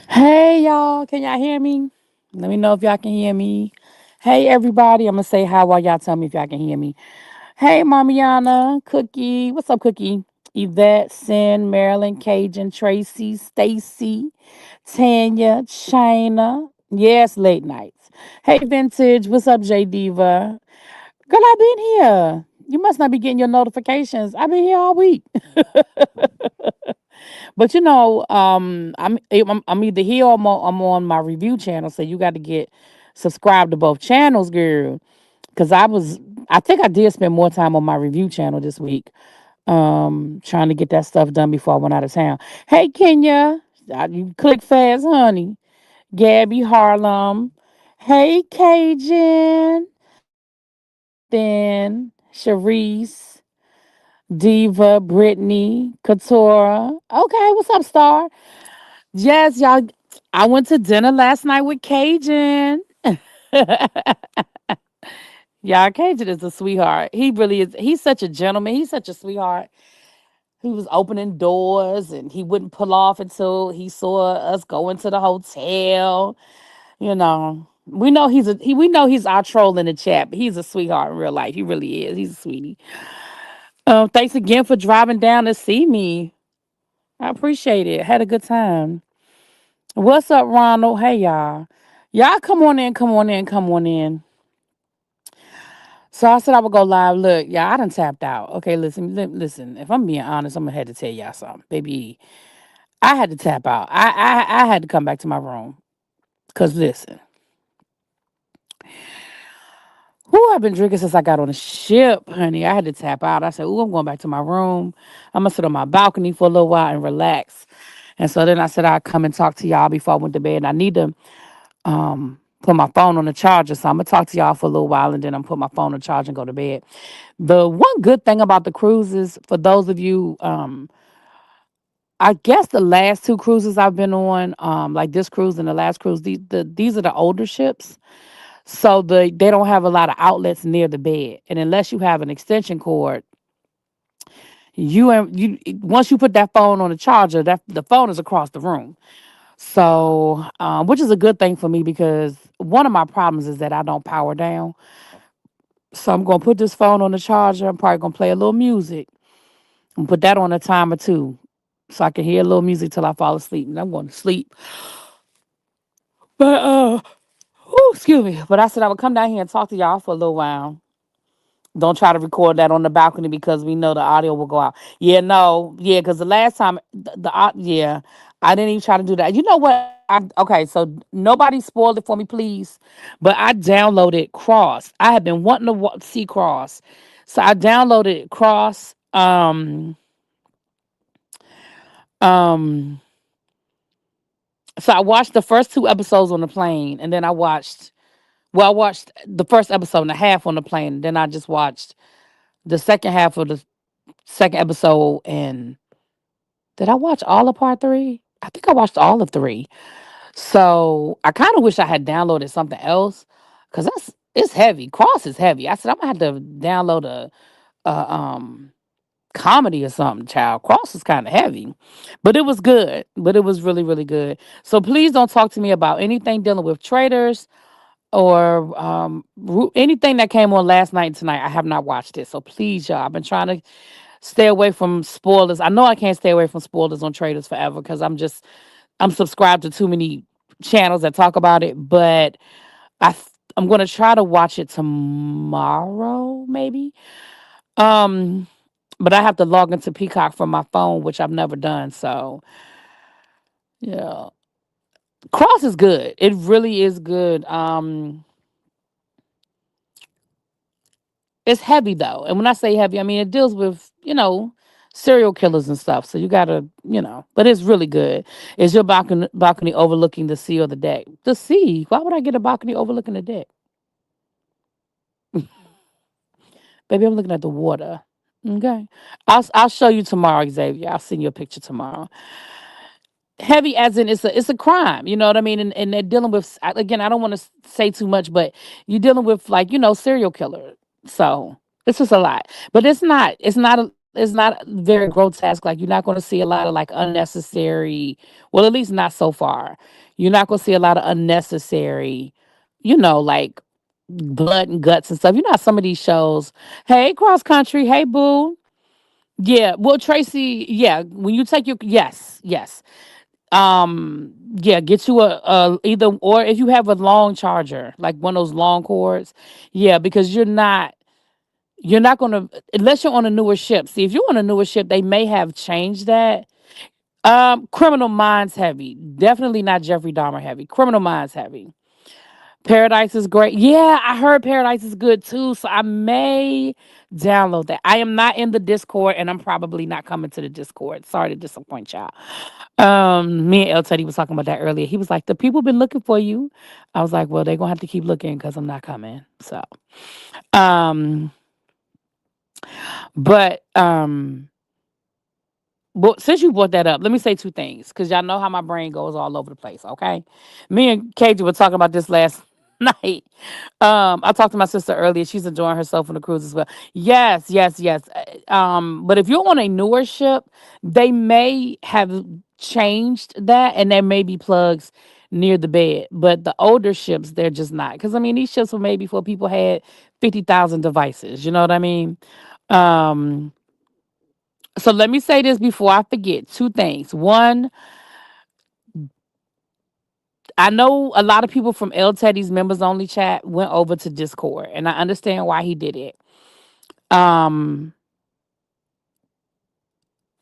Hey y'all, can y'all hear me? Let me know if y'all can hear me. Hey everybody, I'm gonna say hi while y'all tell me if y'all can hear me. Hey Mamiana, Cookie, what's up, Cookie? Yvette, Sin, Marilyn, Cajun, Tracy, Stacy, Tanya, China. Yes, late nights. Hey Vintage, what's up, J Diva? Girl, I've been here. You must not be getting your notifications. I've been here all week. But I'm either here or I'm on my review channel, so you got to get subscribed to both channels, girl. Because I think I did spend more time on my review channel this week, trying to get that stuff done before I went out of town. Hey, Kenya, you click fast, honey. Gabby Harlem. Hey, Cajun, Jonathan, Sharice, Diva, Brittany, Katora. Okay, what's up, Star? Yes, y'all. I went to dinner last night with Cajun. Y'all, Cajun is a sweetheart. He really is. He's such a gentleman. He's such a sweetheart. He was opening doors and he wouldn't pull off until he saw us go into the hotel. We know he's our troll in the chat, but he's a sweetheart in real life. He really is. He's a sweetie. Thanks again for driving down to see me. I appreciate it. Had a good time. What's up, Ronald? Hey, y'all. Y'all come on in, come on in, come on in. So I said I would go live. Look, y'all, I done tapped out. Okay, listen. If I'm being honest, I'm gonna have to tell y'all something. Baby, I had to tap out. I had to come back to my room. Cause listen, who I've been drinking since I got on the ship, honey. I had to tap out. I said, ooh, I'm going back to my room. I'm gonna sit on my balcony for a little while and relax. And so then I said I'd come and talk to y'all before I went to bed. And I need to put my phone on the charger. So I'm gonna talk to y'all for a little while and then I'm put my phone on charge and go to bed. The one good thing about the cruises, for those of you, I guess the last two cruises I've been on, like this cruise and the last cruise, these are the older ships. So they don't have a lot of outlets near the bed. And unless you have an extension cord, you once you put that phone on the charger, that the phone is across the room. So, which is a good thing for me because one of my problems is that I don't power down. So I'm gonna put this phone on the charger. I'm probably gonna play a little music and put that on a timer too, so I can hear a little music till I fall asleep. And I'm going to sleep. But excuse me. But I said I would come down here and talk to y'all for a little while. Don't try to record that on the balcony because we know the audio will go out. Yeah, no, yeah, because the last time, yeah, I didn't even try to do that. You know what? Okay, so nobody spoiled it for me, please. But I downloaded Cross. I had been wanting to see Cross, so I downloaded Cross. Um, so I watched the first two episodes on the plane, and then I watched the first episode and a half on the plane. Then I just watched the second half of the second episode. And did I watch all of part three? I think I watched all of three. So I kind of wish I had downloaded something else because it's heavy. Cross is heavy. I said I'm gonna have to download a comedy or something. Child, Cross is kind of heavy, but it was good. But it was really really good. So please don't talk to me about anything dealing with traders or anything that came on last night and tonight. I have not watched it. So please, y'all, I've been trying to stay away from spoilers. I know I can't stay away from spoilers on traders forever because I'm subscribed to too many channels that talk about it. But I'm gonna try to watch it tomorrow, maybe. Um, but I have to log into Peacock from my phone, which I've never done. So yeah, Cross is good. It really is good. It's heavy though, and when I say heavy, I mean it deals with serial killers and stuff. So you gotta but it's really good. Is your balcony overlooking the sea or the deck? The sea. Why would I get a balcony overlooking the deck? Baby, I'm looking at the water. Okay, I'll show you tomorrow, Xavier. I'll send you a picture tomorrow. Heavy as in it's a crime, you know what I mean? And they're dealing with, again, I don't want to say too much, but you're dealing with, like, serial killer. So it's just a lot. But it's not very grotesque. Like, you're not going to see a lot of like unnecessary, well, at least not so far. You're not going to see a lot of unnecessary, like blood and guts and stuff. You know how some of these shows, hey, cross country, hey, boo. Yeah, well, Tracy, yeah, when you take your, yes, yes. Yeah, get you a either, or if you have a long charger, like one of those long cords. Yeah, because you're not gonna, unless you're on a newer ship. See, if you're on a newer ship, they may have changed that. Criminal Minds heavy. Definitely not Jeffrey Dahmer heavy. Criminal Minds heavy. Paradise is great. Yeah, I heard Paradise is good too. So I may download that. I am not in the Discord, and I'm probably not coming to the Discord. Sorry to disappoint y'all. Me and El Teddy was talking about that earlier. He was like, "The people been looking for you." I was like, "Well, they're gonna have to keep looking because I'm not coming." So, um, but well, since you brought that up, let me say two things because y'all know how my brain goes all over the place. Okay, me and Katie were talking about this last night. I talked to my sister earlier. She's enjoying herself on the cruise as well. Yes, yes, yes. But if you're on a newer ship, they may have changed that, and there may be plugs near the bed. But the older ships, they're just not. Because I mean, these ships were made before people had 50,000 devices. You know what I mean? Um, so let me say this before I forget. Two things. One, I know a lot of people from El Teddy's members only chat went over to Discord, and I understand why he did it. Um,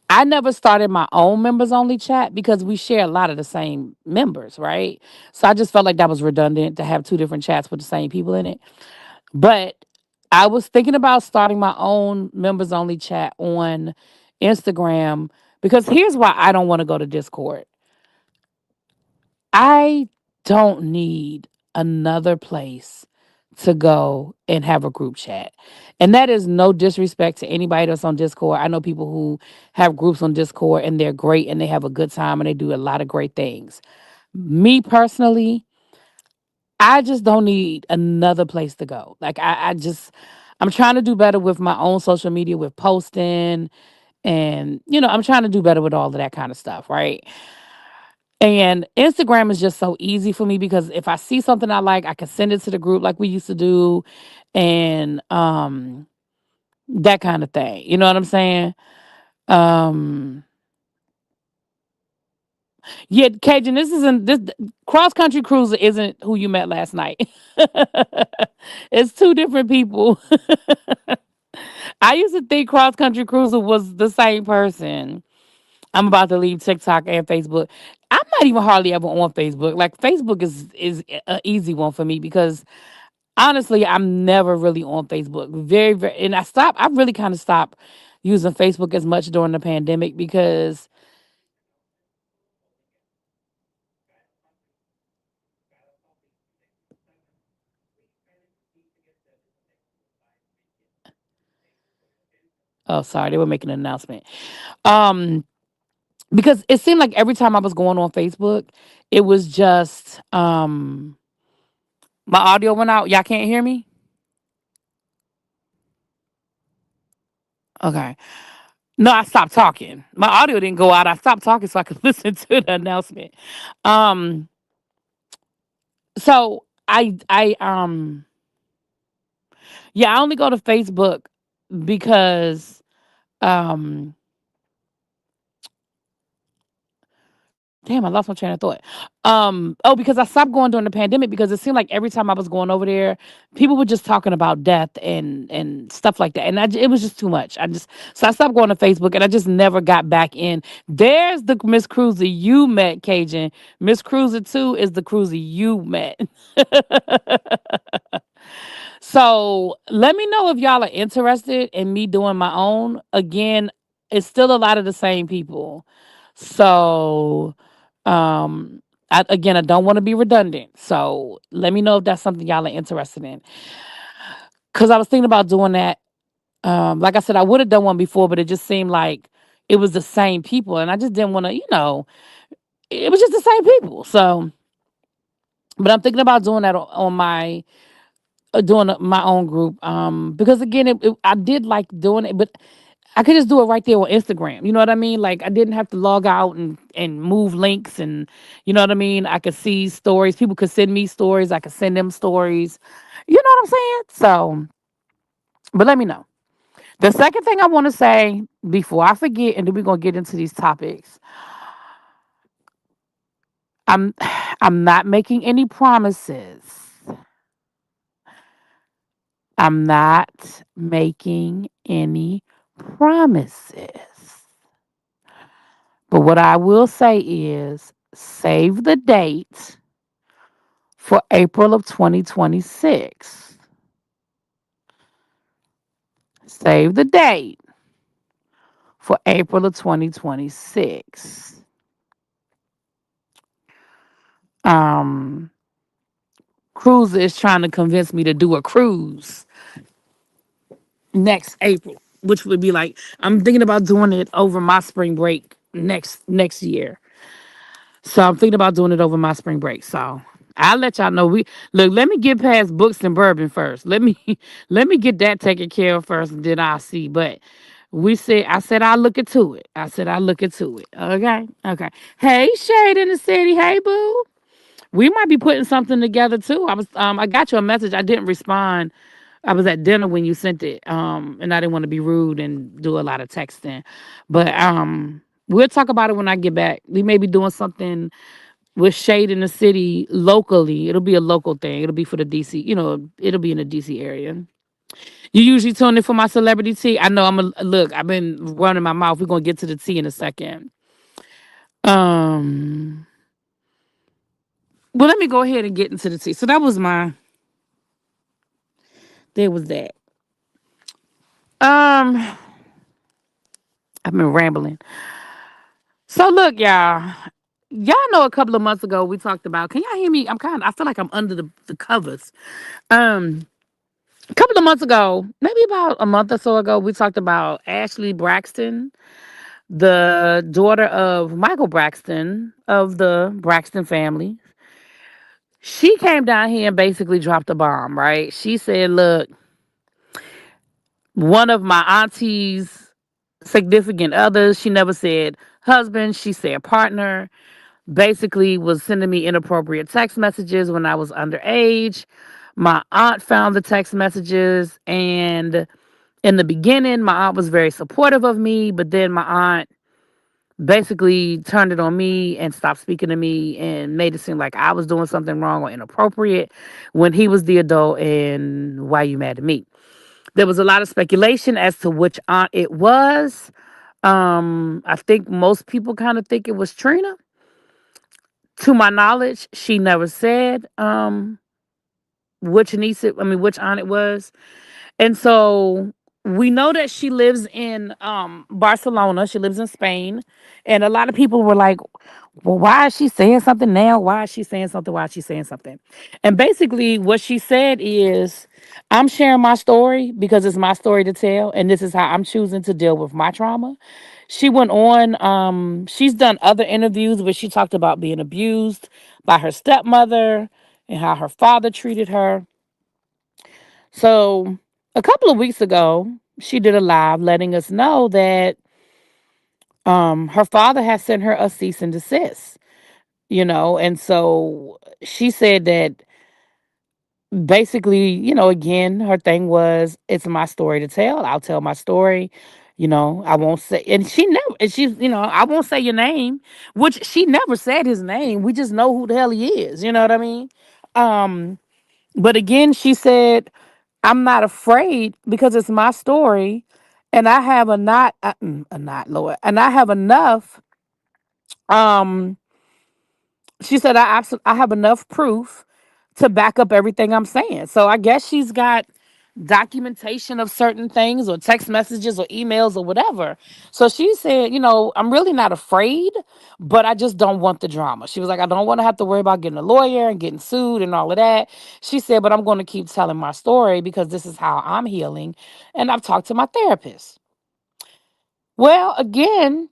I never started my own members only chat because we share a lot of the same members, right? So I just felt like that was redundant to have two different chats with the same people in it. But I was thinking about starting my own members only chat on Instagram because here's why I don't want to go to Discord. I don't need another place to go and have a group chat. And that is no disrespect to anybody that's on Discord. I know people who have groups on Discord and they're great and they have a good time and they do a lot of great things. Me personally, I just don't need another place to go. Like I'm trying to do better with my own social media with posting and I'm trying to do better with all of that kind of stuff, right? And Instagram is just so easy for me because if I see something I like, I can send it to the group like we used to do and that kind of thing. You know what I'm saying? Um Yeah, Cajun, this isn't this cross country cruiser isn't who you met last night. It's two different people. I used to think cross country cruiser was the same person. I'm about to leave TikTok and Facebook. I'm not even hardly ever on Facebook. Like Facebook is an easy one for me because honestly, I'm never really on Facebook. Very, very, and I stopped. I really kind of stopped using Facebook as much during the pandemic because oh, sorry, they were making an announcement. Um, because it seemed like every time I was going on Facebook, it was just my audio went out. Y'all can't hear me. Okay. No, I stopped talking. My audio didn't go out. I stopped talking so I could listen to the announcement. Um, so yeah, I only go to Facebook because um damn, I lost my train of thought. Oh, because I stopped going during the pandemic because it seemed like every time I was going over there, people were just talking about death and stuff like that, and it was just too much. So I stopped going to Facebook, and I just never got back in. There's the Miss Cruiser you met, Cajun. Miss Cruiser 2 is the Cruiser you met. So let me know if y'all are interested in me doing my own. Again, it's still a lot of the same people. So I don't want to be redundant. So let me know if that's something y'all are interested in. Cause I was thinking about doing that. Like I said, I would have done one before, but it just seemed like it was the same people. And I just didn't want to, it was just the same people. So but I'm thinking about doing that on my doing my own group because again I did like doing it, but I could just do it right there on Instagram. You know what I mean? Like I didn't have to log out and move links, and you know what I mean? I could see stories. People could send me stories. I could send them stories. You know what I'm saying? So, but let me know. The second thing I want to say before I forget, and then we're gonna get into these topics. I'm I'm not making any promises. I'm not making any promises. But what I will say is save the date for April of 2026. Save the date for April of 2026. Um, Cruiser is trying to convince me to do a cruise next April, which would be like I'm thinking about doing it over my spring break next year. So I'm thinking about doing it over my spring break. So I'll let y'all know. We look. Let me get past books and bourbon first. Let me let me get that taken care of first, and then I'll see. But I said I'll look into it. I said I'll look into it. Okay, okay. Hey, Shade in the city. Hey, boo. We might be putting something together too. I got you a message. I didn't respond. I was at dinner when you sent it. And I didn't want to be rude and do a lot of texting. But we'll talk about it when I get back. We may be doing something with Shade in the city locally. It'll be a local thing. It'll be for the DC, it'll be in the DC area. You usually tune in for my celebrity tea. I know look, I've been running my mouth. We're gonna get to the tea in a second. Um well, let me go ahead and get into the tea. So there was that. Um I've been rambling. So look, y'all. Y'all know a couple of months ago we talked about, can y'all hear me? I feel like I'm under the covers. Um a couple of months ago, maybe about a month or so ago, we talked about Ashley Braxton, the daughter of Michael Braxton of the Braxton family. She came down here and basically dropped a bomb, right? She said, look, one of my auntie's significant others, she never said husband, she said partner, basically was sending me inappropriate text messages when I was underage. My aunt found the text messages, and in the beginning, my aunt was very supportive of me, but then my aunt basically turned it on me and stopped speaking to me and made it seem like I was doing something wrong or inappropriate when he was the adult and why you mad at me. There was a lot of speculation as to which aunt it was. I think most people kind of think it was Trina. To my knowledge, she never said which niece it, I mean which aunt it was. And so we know that she lives in Barcelona. She lives in Spain. And a lot of people were like, well, why is she saying something now? Why is she saying something? Why is she saying something? And basically, what she said is, I'm sharing my story because it's my story to tell. And this is how I'm choosing to deal with my trauma. She went on, she's done other interviews where she talked about being abused by her stepmother and how her father treated her. So a couple of weeks ago, she did a live letting us know that her father has sent her a cease and desist, and so she said that basically, again, her thing was, it's my story to tell. I'll tell my story. I won't say, and she never, and she's, I won't say your name, which she never said his name. We just know who the hell he is. You know what I mean? Um, but again, she said, I'm not afraid because it's my story, and I have a not Lord, and I have enough. Um, she said I have enough proof to back up everything I'm saying. So I guess she's got documentation of certain things or text messages or emails or whatever. So she said, I'm really not afraid, but I just don't want the drama. She was like, I don't want to have to worry about getting a lawyer and getting sued and all of that. She said, but I'm going to keep telling my story because this is how I'm healing. And I've talked to my therapist. Well, again,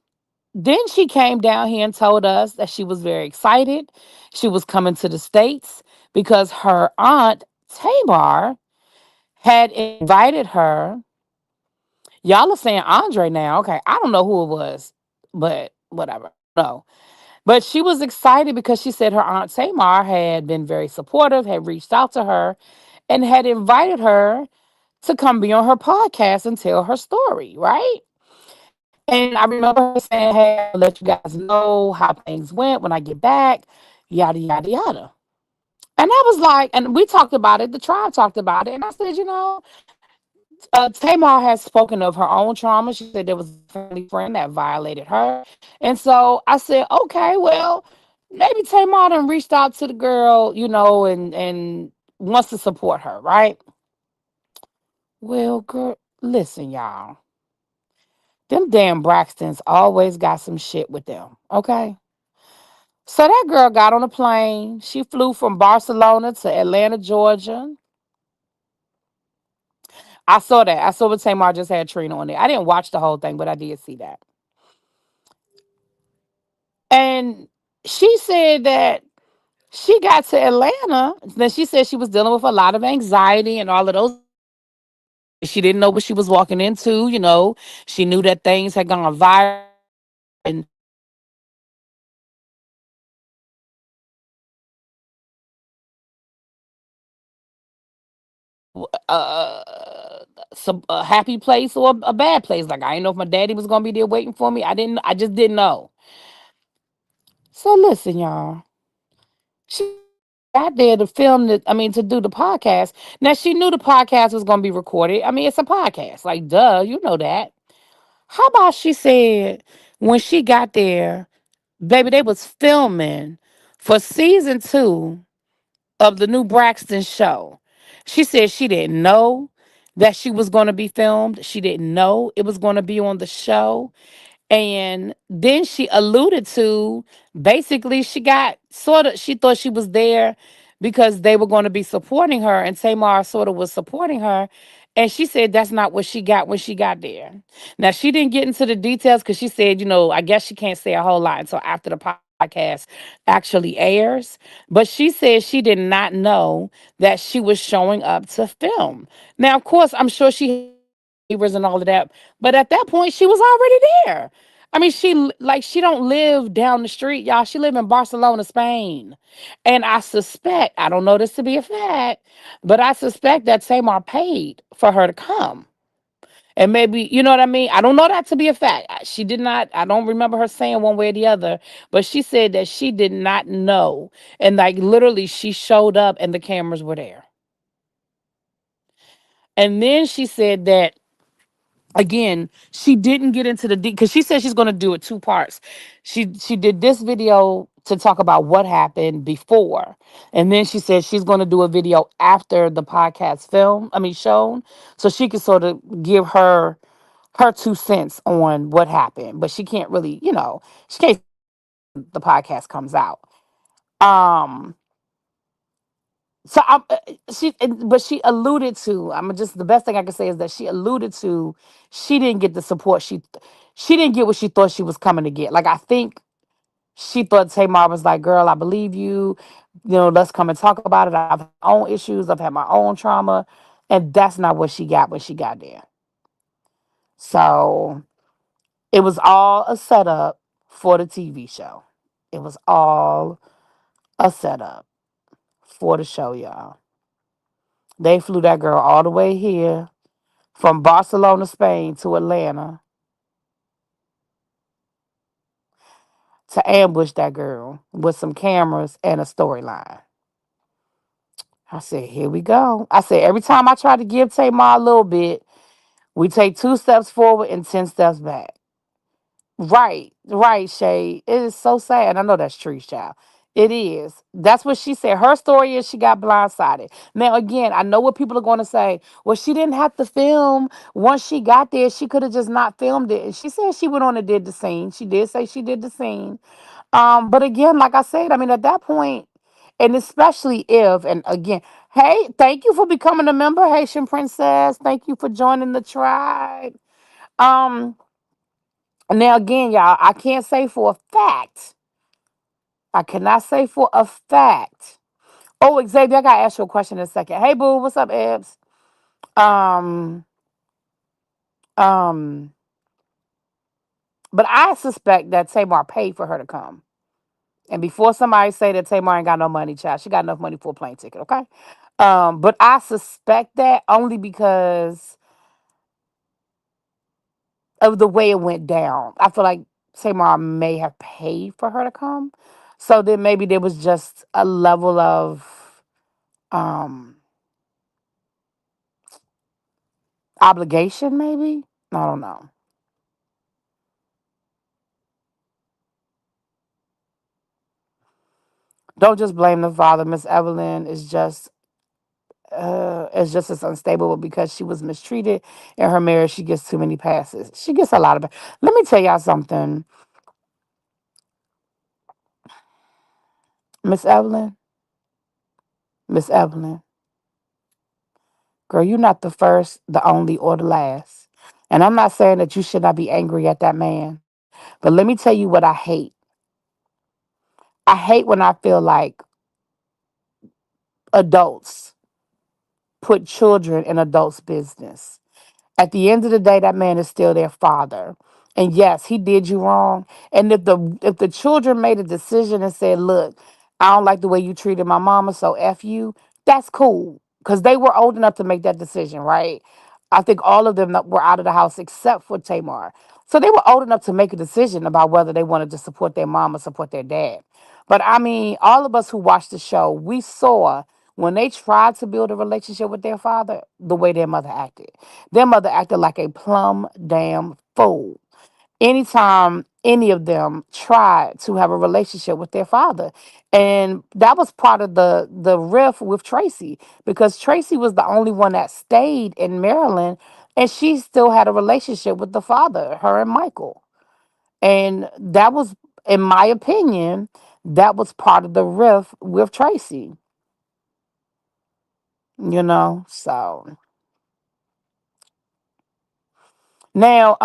then she came down here and told us that she was very excited. She was coming to the States because her aunt, Tamar, had invited her. Y'all are saying Andre now. Okay, I don't know who it was, but whatever. I don't know. But she was excited because she said her aunt Tamar had been very supportive, had reached out to her, and had invited her to come be on her podcast and tell her story, right? And I remember her saying, hey, I'm gonna let you guys know how things went when I get back, yada, yada, yada. And I was like, and we talked about it, the tribe talked about it. And I said, Tamar has spoken of her own trauma. She said there was a family friend that violated her. And so I said, okay, well, maybe Tamar done reached out to the girl, and wants to support her, right? Well, girl, listen, y'all. Them damn Braxtons always got some shit with them, okay? So that girl got on a plane. She flew from Barcelona to Atlanta, Georgia. I saw that. I saw what Tamar just had Trina on there. I didn't watch the whole thing, but I did see that. And she said that she got to Atlanta. Then she said she was dealing with a lot of anxiety and all of those. She didn't know what she was walking into. She knew that things had gone viral and some a happy place or a bad place. Like I didn't know if my daddy was gonna be there waiting for me. I didn't. I just didn't know. So listen, y'all. She got there to film the. I mean, to do the podcast. Now she knew the podcast was gonna be recorded. I mean, it's a podcast. Like, duh, you know that. How about she said when she got there, baby, they was filming for season 2 of the new Braxton show. She said she didn't know that she was going to be filmed. She didn't know it was going to be on the show. And then she alluded to basically she thought she was there because they were going to be supporting her, and Tamar sort of was supporting her. And she said that's not what she got when she got there. Now, she didn't get into the details because she said, I guess she can't say a whole lot until after the podcast actually airs. But she said she did not know that she was showing up to film. Now, of course, I'm sure she neighbors and all of that. But at that point, she was already there. I mean, she don't live down the street, y'all. She live in Barcelona, Spain. And I don't know this to be a fact, but I suspect that Tamar paid for her to come. And maybe, you know what I mean? I don't know that to be a fact. She did not, I don't remember her saying one way or the other, but she said that she did not know. And like literally, she showed up and the cameras were there. And then she said that again, she didn't get into the deep because she said she's going to do it two parts. She did this video to talk about what happened before, and then she said she's going to do a video after the podcast shown, so she can sort of give her 2 cents on what happened. But she can't really, she can't the podcast comes out. Um, So but she alluded to. I'm just the best thing I can say is that she alluded to she didn't get the support she didn't get what she thought she was coming to get. Like I think she thought Tamar was like, "Girl, I believe you. Let's come and talk about it. I've had my own issues. I've had my own trauma," and that's not what she got when she got there. So it was all a setup for the TV show. It was all a setup for the show, y'all. They flew that girl all the way here from Barcelona, Spain to Atlanta to ambush that girl with some cameras and a storyline. I said, here we go. I said, every time I try to give Tamar a little bit, we take 2 steps forward and 10 steps back. Right, Shay. It is so sad. I know that's true, child. It is. That's what she said. Her story is she got blindsided. Now, again, I know what people are going to say. Well, she didn't have to film. Once she got there, she could have just not filmed it. And she said she went on and did the scene. She did say she did the scene. But again, like I said, I mean, at that point, and especially if, and again, hey, thank you for becoming a member, Haitian Princess. Thank you for joining the tribe. Um, Now, again, y'all, I can't say for a fact. I cannot say for a fact. Oh, Xavier, I gotta ask you a question in a second. Hey, boo, what's up, Ebs? Um, um, but I suspect that Tamar paid for her to come. And before somebody say that Tamar ain't got no money, child, she got enough money for a plane ticket, okay? But I suspect that only because of the way it went down. I feel like Tamar may have paid for her to come. So then maybe there was just a level of um obligation, maybe. I don't know. Don't just blame the father. Miss Evelyn is just as unstable, but because she was mistreated in her marriage, she gets too many passes. She gets a lot of. Let me tell y'all something, Miss Evelyn. Miss Evelyn, girl, you're not the first, the only, or the last. And I'm not saying that you should not be angry at that man, but let me tell you what I hate. I hate when I feel like adults put children in adults' business. At the end of the day, that man is still their father. And yes, he did you wrong. And if the children made a decision and said, "Look, I don't like the way you treated my mama, so F you," that's cool. Because they were old enough to make that decision, right? I think all of them that were out of the house except for Tamar. So they were old enough to make a decision about whether they wanted to support their mom or support their dad. But I mean, all of us who watched the show, we saw when they tried to build a relationship with their father, the way their mother acted. Their mother acted like a plumb damn fool anytime any of them tried to have a relationship with their father. And that was part of the riff with Tracy, because Tracy was the only one that stayed in Maryland, and she still had a relationship with the father, her and Michael. And that was, in my opinion, that was part of the riff with Tracy, so now,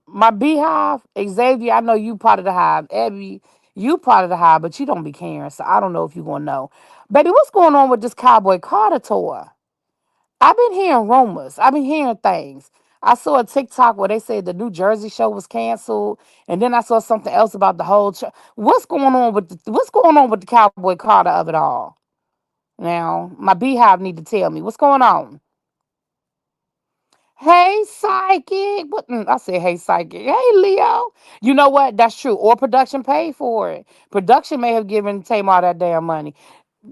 my beehive, Xavier, I know you part of the hive. Abby, you part of the hive, but you don't be caring, so I don't know if you gonna know. Baby, what's going on with this Cowboy Carter tour? I've been hearing rumors. I've been hearing things. I saw a TikTok where they said the New Jersey show was canceled, and then I saw something else about the whole. What's going on with the Cowboy Carter of it all? Now, my beehive need to tell me what's going on. Hey, psychic. What? I said, hey, psychic. Hey, Leo. You know what? That's true. Or production paid for it. Production may have given Tamar that damn money.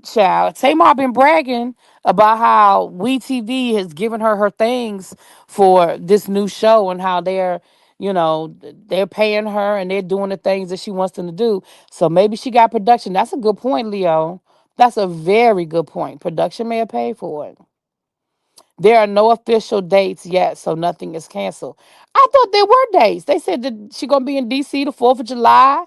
Child, Tamar been bragging about how WeTV has given her her things for this new show and how they're paying her and they're doing the things that she wants them to do. So maybe she got production. That's a good point, Leo. That's a very good point. Production may have paid for it. There are no official dates yet, so nothing is canceled. I thought there were dates. They said that she gonna be in DC the 4th of July.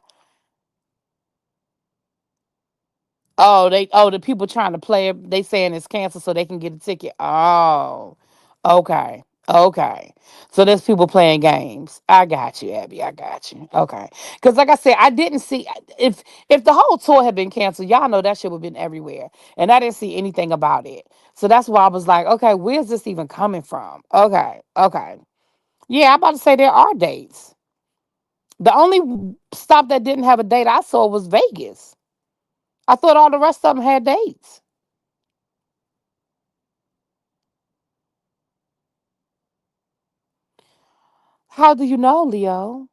The people trying to play it, they saying it's canceled so they can get a ticket. Oh, okay. Okay. So there's people playing games. I got you, Abby. I got you. Okay. Because like I said, I didn't see if the whole tour had been canceled, y'all know that shit would have been everywhere. And I didn't see anything about it. So that's why I was like, okay, where's this even coming from? Okay. Okay. Yeah, I'm about to say there are dates. The only stop that didn't have a date I saw was Vegas. I thought all the rest of them had dates. How do you know, Leo?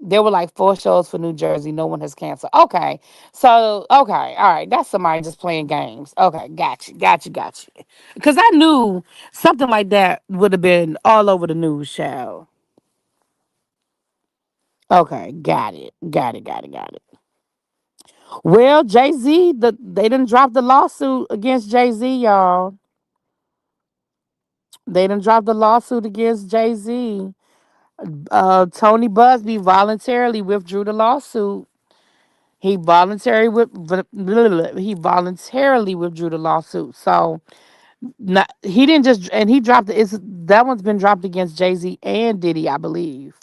There were like 4 shows for New Jersey. No one has canceled. Okay. So, okay. All right. That's somebody just playing games. Okay. Got you. Got you. Got you. Because I knew something like that would have been all over the news, show. Okay. Got it. Got it. Got it. Got it. Well, Jay-Z, they didn't drop the lawsuit against Jay-Z, y'all. They didn't drop the lawsuit against Jay-Z. Tony Busby voluntarily withdrew the lawsuit. He voluntarily withdrew the lawsuit. So he didn't just and he dropped it. It's that one's been dropped against Jay Z and Diddy, I believe.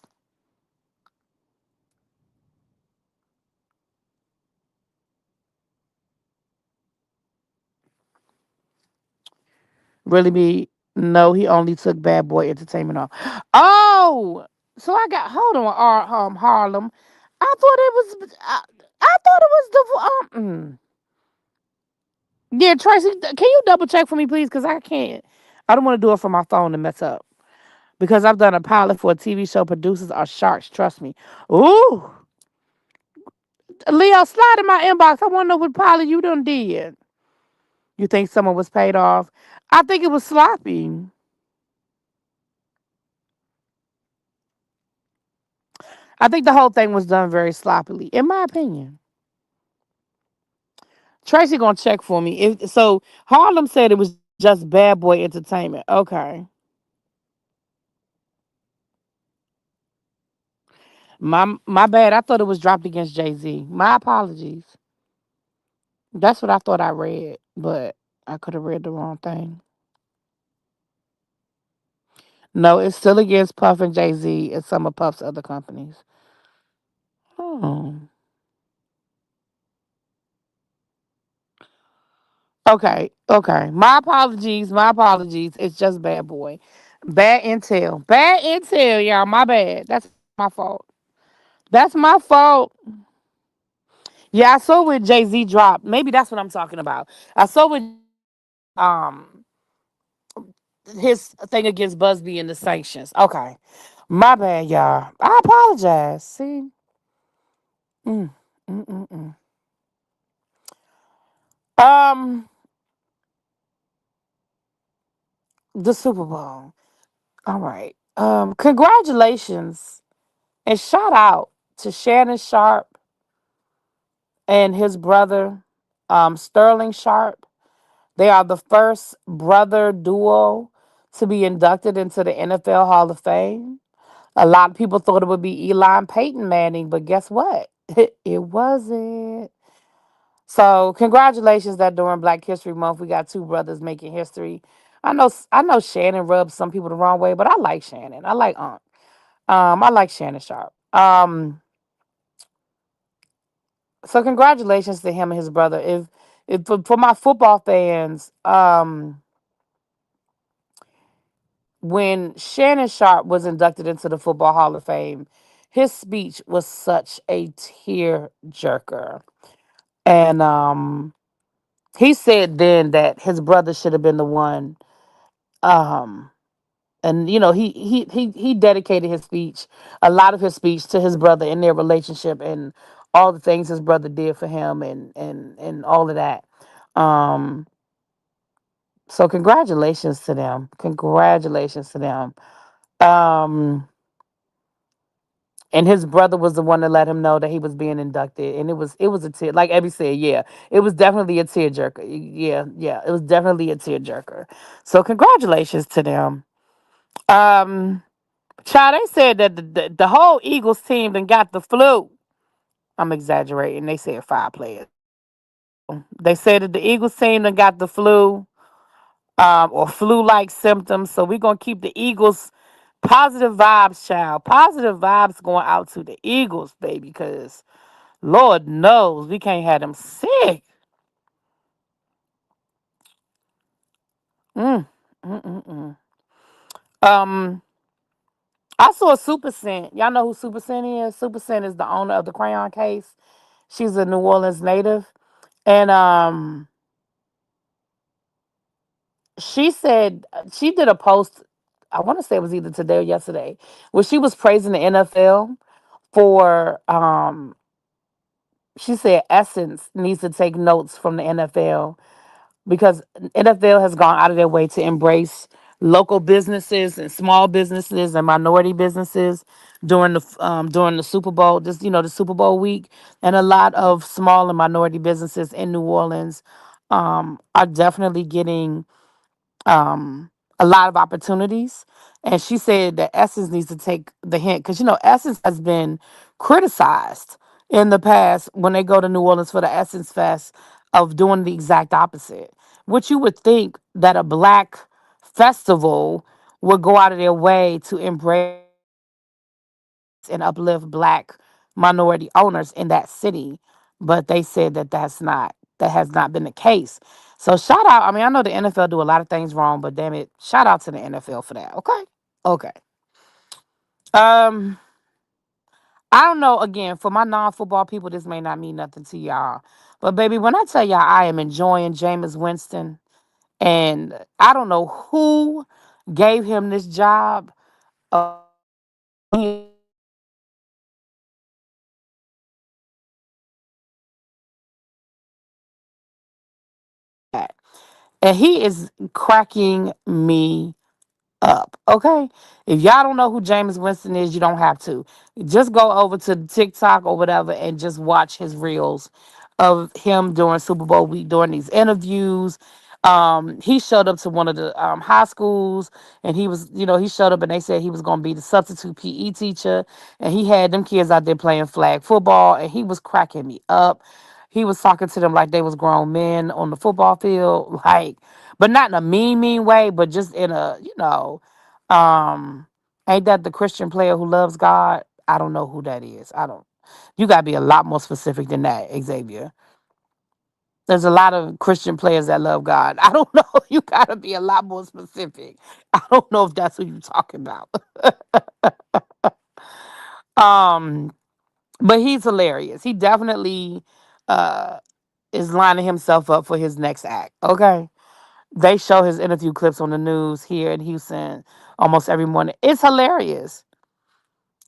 Really be no, he only took Bad Boy Entertainment off. Oh, so I got hold on, Harlem. I thought it was yeah, Tracy. Can you double check for me, please? Because I can't. I don't want to do it from my phone and mess up. Because I've done a pilot for a TV show. Producers are sharks. Trust me. Ooh, Leo, slide in my inbox. I want to know what pilot you done did. You think someone was paid off? I think it was sloppy. I think the whole thing was done very sloppily, in my opinion. Tracy gonna check for me. So Harlem said it was just Bad Boy Entertainment. Okay, my bad. I thought it was dropped against Jay Z. My apologies. That's what I thought I read, but I could have read the wrong thing. No, it's still against Puff and Jay Z and some of Puff's other companies. Oh, okay, okay. My apologies. My apologies. It's just Bad Boy. Bad intel. Bad intel, y'all. My bad. That's my fault. That's my fault. Yeah, I saw with Jay Z dropped. Maybe that's what I'm talking about. I saw with um his thing against Busby and the sanctions. Okay, my bad, y'all. I apologize. See, mm, mm, mm, mm. um, the Super Bowl. All right. Congratulations and shout out to Shannon Sharp and his brother, Sterling Sharp. They are the first brother duo to be inducted into the NFL Hall of Fame. A lot of people thought it would be Eli and Peyton Manning, but guess what? It wasn't. So congratulations that during Black History Month we got two brothers making history. I know Shannon rubs some people the wrong way, but I like Shannon. I like Unc. I like Shannon Sharp. So congratulations to him and his brother. If for my football fans, when Shannon Sharp was inducted into the Football Hall of Fame, his speech was such a tear jerker. And he said then that his brother should have been the one um And he dedicated his speech, a lot of his speech, to his brother and their relationship and all the things his brother did for him and all of that. Um, so congratulations to them. Congratulations to them. Um, and his brother was the one to let him know that he was being inducted, and it was a tear. Like Evie said, yeah, it was definitely a tearjerker. Yeah, yeah, it was definitely a tearjerker. So congratulations to them. Um, Child, they said that the whole Eagles team then got the flu. I'm exaggerating. They said 5 players. They said that the Eagles team done got the flu, or flu-like symptoms. So we're gonna keep the Eagles positive vibes, child. Positive vibes going out to the Eagles, baby, because Lord knows we can't have them sick. Mm, mm, mm, mm. Um, I saw Super Scent. Y'all know who Super Scent is? Super Scent is the owner of the Crayon Case. She's a New Orleans native. And she said she did a post, I want to say it was either today or yesterday, where she was praising the NFL for she said Essence needs to take notes from the NFL because NFL has gone out of their way to embrace local businesses and small businesses and minority businesses during the Super Bowl, just the Super Bowl week, and a lot of small and minority businesses in New Orleans are definitely getting um, a lot of opportunities. And she said that Essence needs to take the hint because Essence has been criticized in the past when they go to New Orleans for the Essence Fest of doing the exact opposite. Which you would think that a black festival would go out of their way to embrace and uplift black minority owners in that city, but they said that that has not been the case. So shout out. I mean, I know the NFL do a lot of things wrong, but damn it, shout out to the NFL for that. Okay, okay. Um, I don't know. Again, for my non-football people, this may not mean nothing to y'all, but baby, when I tell y'all I am enjoying Jameis Winston, and I don't know who gave him this job. He and he is cracking me up. Okay. If y'all don't know who James Winston is, you don't have to. Just go over to TikTok or whatever and just watch his reels of him during Super Bowl week during these interviews. He showed up to one of the high schools and he showed up and they said he was gonna be the substitute PE teacher and he had them kids out there playing flag football and he was cracking me up. He was talking to them like they was grown men on the football field, like, but not in a mean way, but just in um, ain't that the Christian player who loves God? I don't know who that is. I don't. You gotta be a lot more specific than that, Xavier. There's a lot of Christian players that love God. I don't know. You gotta be a lot more specific. I don't know if that's who you're talking about. um, but he's hilarious. He definitely uh is lining himself up for his next act. Okay. They show his interview clips on the news here in Houston almost every morning. It's hilarious.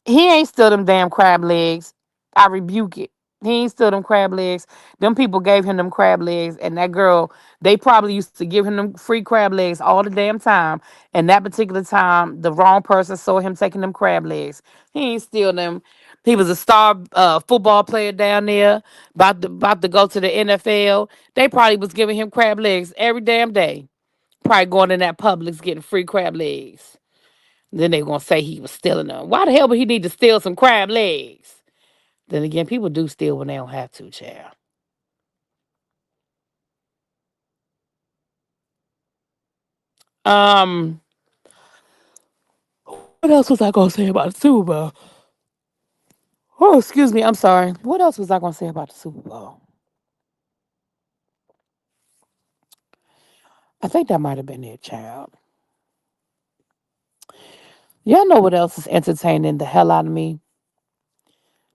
He ain't still them damn crab legs. I rebuke it. He ain't still them crab legs. Them people gave him them crab legs, and that girl, they probably used to give him them free crab legs all the damn time. And that particular time, the wrong person saw him taking them crab legs. He ain't steal them. He was a star football player down there, about to go to the NFL. They probably was giving him crab legs every damn day. Probably going in that Publix getting free crab legs. Then they gonna say he was stealing them. Why the hell would he need to steal some crab legs? Then again, people do steal when they don't have to, child. Um, what else was I gonna say about the Super Bowl? Oh, excuse me, I'm sorry. What else was I gonna say about the Super Bowl? I think that might have been it, child. Y'all know what else is entertaining the hell out of me?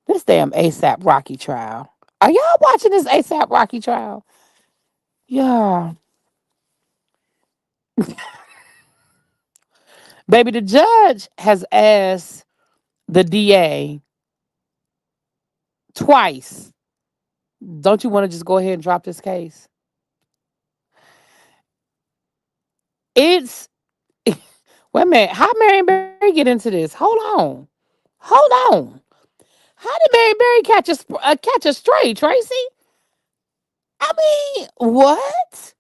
This damn ASAP Rocky trial. Are y'all watching this ASAP Rocky trial? Yeah. Baby, the judge has asked the DA twice, don't you want to just go ahead and drop this case? It's wait a minute. How Marion Barry get into this? Hold on. Hold on. How did Marion Barry catch a stray, Tracy? I mean, what?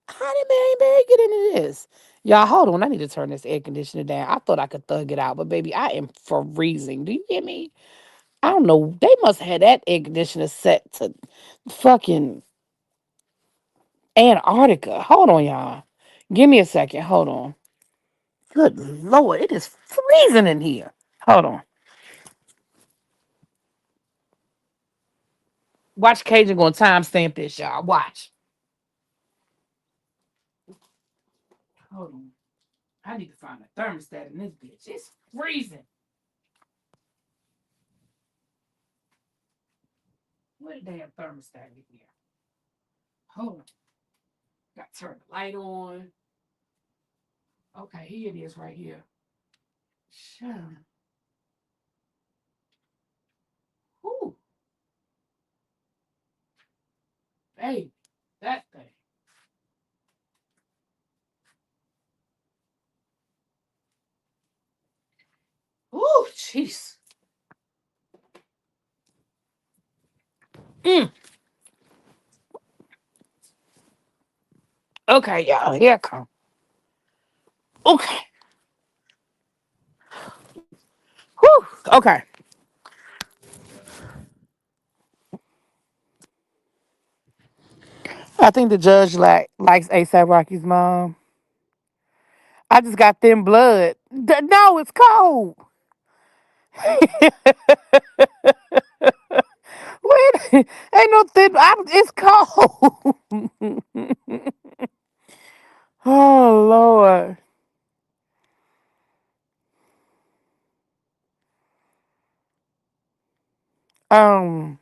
How did Marion Barry get into this? Y'all, hold on. I need to turn this air conditioner down. I thought I could thug it out, but baby, I am freezing. Do you hear me? I don't know. They must have had that air conditioner set to fucking Antarctica. Hold on, y'all. Give me a second. Hold on. Good Lord, it is freezing in here. Hold on. Watch Cajun gonna timestamp this, y'all. Watch. Hold on. I need to find a thermostat in this bitch. It's freezing. What the damn thermostat in here? Hold on. Got to turn the light on. Okay, here it is right here. Sure. Ooh, baby, that thing. Ooh, jeez. Mm. Okay, y'all. Here I come. Okay. Whew. Okay. I think the judge likes ASAP Rocky's mom. I just got thin blood. No, it's cold. Wait, ain't no thin. It's cold. Oh Lord. Um.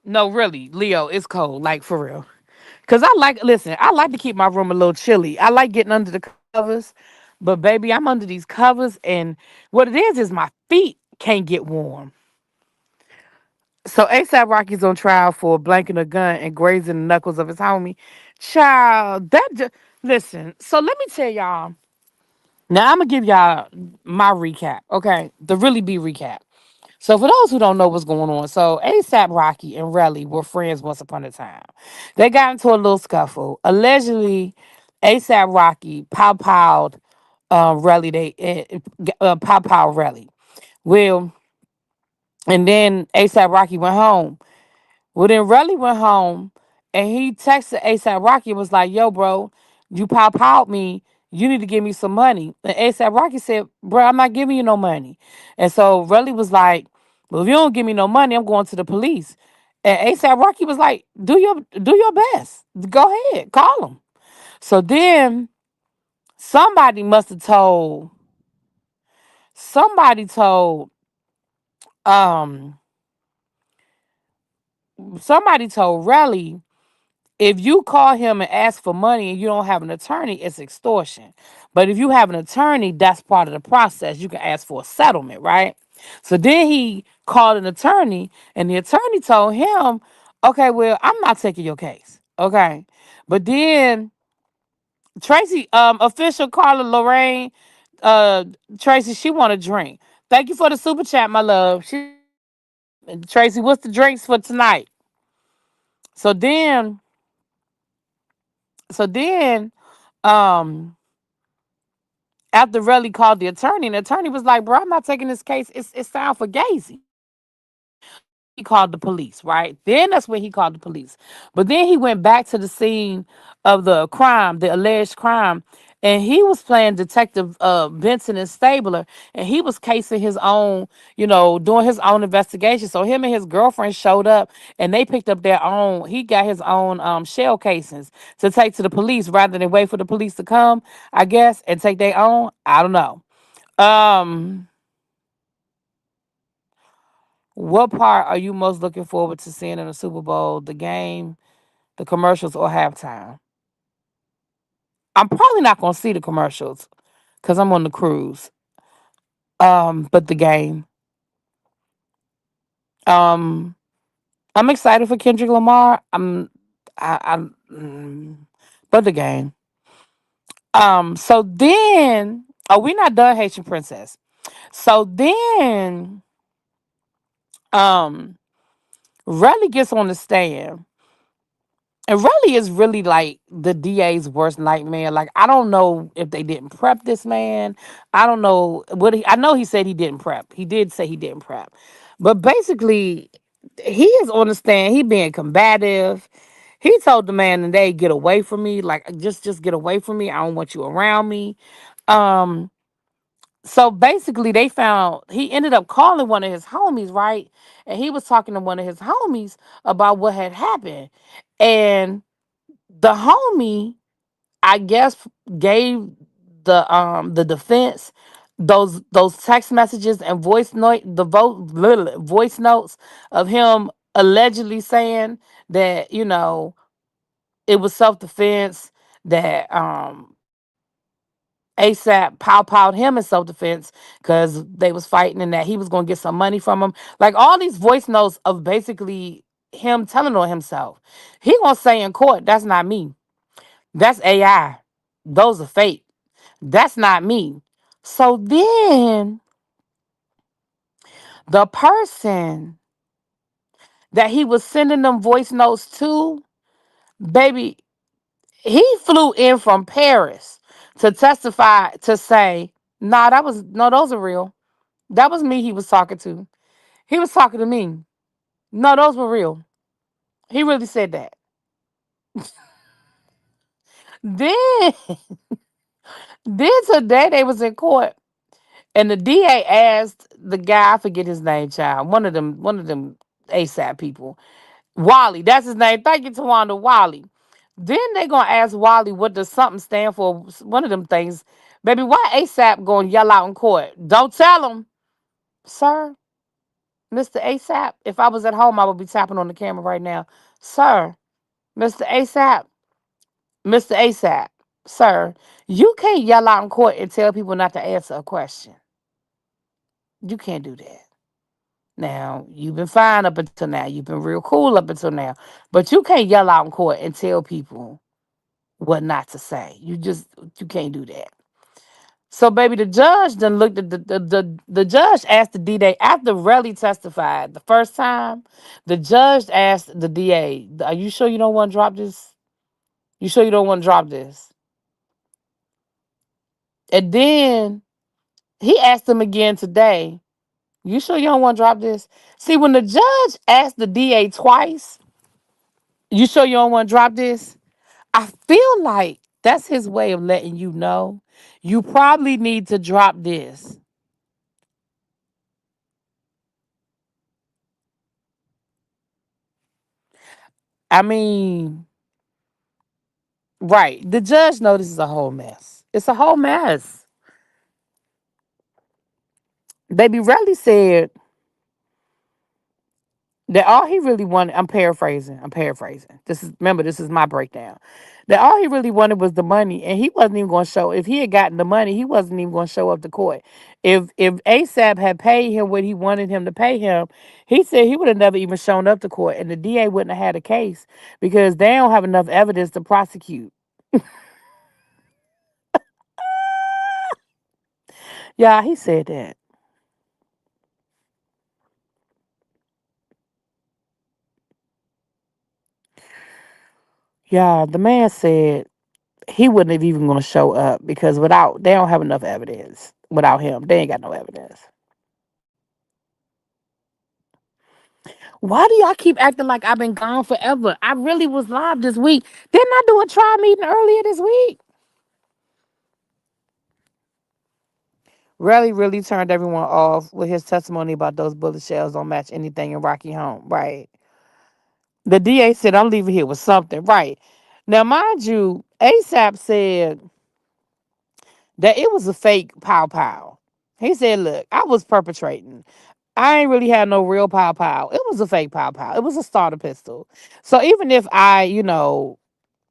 No, really, Leo, it's cold. Like for real. Cause listen, I like to keep my room a little chilly. I like getting under the covers, but baby, I'm under these covers, and what it is my feet can't get warm. So ASAP Rocky's on trial for blanking a gun and grazing the knuckles of his homie. Child, listen. So let me tell y'all. Now I'm gonna give y'all my recap. Okay, the really be recap. So for those who don't know what's going on, so ASAP Rocky and Relly were friends once upon a time. They got into a little scuffle. Allegedly, ASAP Rocky pow-powed Relly. Pow-pow Relly. Well, and then ASAP Rocky went home. Well, then Relly went home and he texted ASAP Rocky and was like, yo, bro, you pow-powed me. You need to give me some money. And ASAP Rocky said, bro, I'm not giving you no money. And so Relly was like, well, if you don't give me no money, I'm going to the police. And ASAP Rocky was like, do your best. Go ahead, call him. So then somebody must have told, somebody told, um, somebody told Relly, if you call him and ask for money and you don't have an attorney, it's extortion. But if you have an attorney, that's part of the process. You can ask for a settlement, right? So then he called an attorney, and the attorney told him, okay, well, I'm not taking your case. Okay. But then Tracy, official Carla Lorraine, uh, Tracy, she want a drink. Thank you for the super chat, my love. Tracy, what's the drinks for tonight? So then, so then, um, after Relly called the attorney, and the attorney was like, bro, I'm not taking this case. It's sound for gazy. He called the police, right? Then that's when he called the police. But then he went back to the scene of the crime, the alleged crime, and he was playing Detective Benson and Stabler, and he was casing his own, doing his own investigation. So him and his girlfriend showed up, and they picked up their own. He got his own shell casings to take to the police rather than wait for the police to come, I guess, and take their own. I don't know. Um, what part are you most looking forward to seeing in the Super Bowl? The game, the commercials, or halftime? I'm probably not gonna see the commercials because I'm on the cruise. But the game. Um, I'm excited for Kendrick Lamar. But the game. So then, oh, we not done Haitian Princess. So then, um, Relly gets on the stand. And Relly is really like the DA's worst nightmare. Like, I don't know if they didn't prep this man. I don't know what I know he said he didn't prep. He did say he didn't prep. But basically, he is on the stand. He being combative. He told the man and they get away from me. Like, just get away from me. I don't want you around me. Um, so basically they found he ended up calling one of his homies, right? And he was talking to one of his homies about what had happened. And the homie, I guess, gave the defense those text messages and voice notes of him allegedly saying that, it was self-defense, that ASAP pow-powed him in self-defense because they was fighting and that he was gonna get some money from him. Like, all these voice notes of basically him telling on himself. He gonna say in court, that's not me. That's AI. Those are fake. That's not me. So then the person that he was sending them voice notes to, baby, he flew in from Paris to testify to say, nah, no, those are real. That was me he was talking to. He was talking to me. No, those were real. He really said that. Then, then today they was in court and the DA asked the guy, I forget his name, child, one of them ASAP people. Wally, that's his name. Thank you, Tawanda. Wally. Then they gonna ask Wally what does something stand for. One of them things. Baby, why ASAP gonna yell out in court? Don't tell him, sir. Mr. ASAP. If I was at home, I would be tapping on the camera right now. Sir, Mr. ASAP. Mr. ASAP. Sir, you can't yell out in court and tell people not to answer a question. You can't do that. Now, you've been fine up until now. You've been real cool up until now. But you can't yell out in court and tell people what not to say. You can't do that. So, baby, the judge then looked at the judge asked the DA after Relly testified the first time. The judge asked the DA, "Are you sure you don't want to drop this? You sure you don't want to drop this?" And then he asked him again today, "You sure you don't want to drop this?" See, when the judge asked the DA twice, "You sure you don't want to drop this?" I feel like that's his way of letting you know you probably need to drop this. I mean, right. The judge know this is a whole mess. It's a whole mess. Baby Relly said that all he really wanted, I'm paraphrasing. This is my breakdown. That all he really wanted was the money, and he wasn't even going to show. If he had gotten the money, he wasn't even going to show up to court. If ASAP had paid him what he wanted him to pay him, he said he would have never even shown up to court, and the DA wouldn't have had a case because they don't have enough evidence to prosecute. Yeah, he said that. Yeah, the man said he wouldn't have even going to show up because without they don't have enough evidence. Without him, they ain't got no evidence. Why do y'all keep acting like I've been gone forever? I really was live this week. Didn't I do a trial meeting earlier this week? Really turned everyone off with his testimony about those bullet shells don't match anything in Rocky Home. Right. The DA said I'm leaving here with something. Right. Now, mind you, ASAP said that it was a fake pow pow. He said, look, I was perpetrating. I ain't really had no real pow pow. It was a fake pow pow. It was a starter pistol. So even if